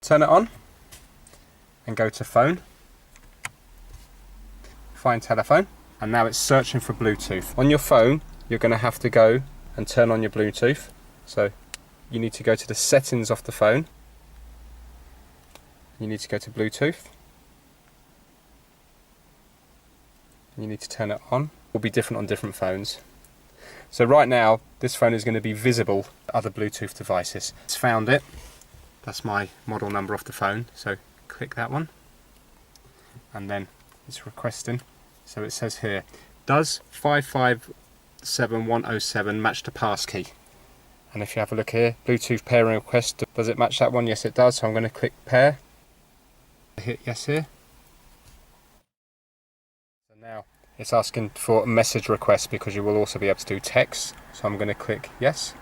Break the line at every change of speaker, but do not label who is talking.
Turn it on and go to phone, find telephone, and now it's searching for Bluetooth. On your phone you're going to have to go and turn on your Bluetooth, so you need to go to the settings of the phone, you need to go to Bluetooth, you need to turn it on. It will be different on different phones. So right now this phone is going to be visible to other Bluetooth devices. It's found it. That's my model number off the phone, so click that one, and then it's requesting. So it says here, does 557107 match the passkey? And if you have a look here, Bluetooth pairing request, does it match that one? Yes it does, so I'm going to click pair, hit yes here. So now it's asking for a message request because you will also be able to do text, so I'm going to click yes.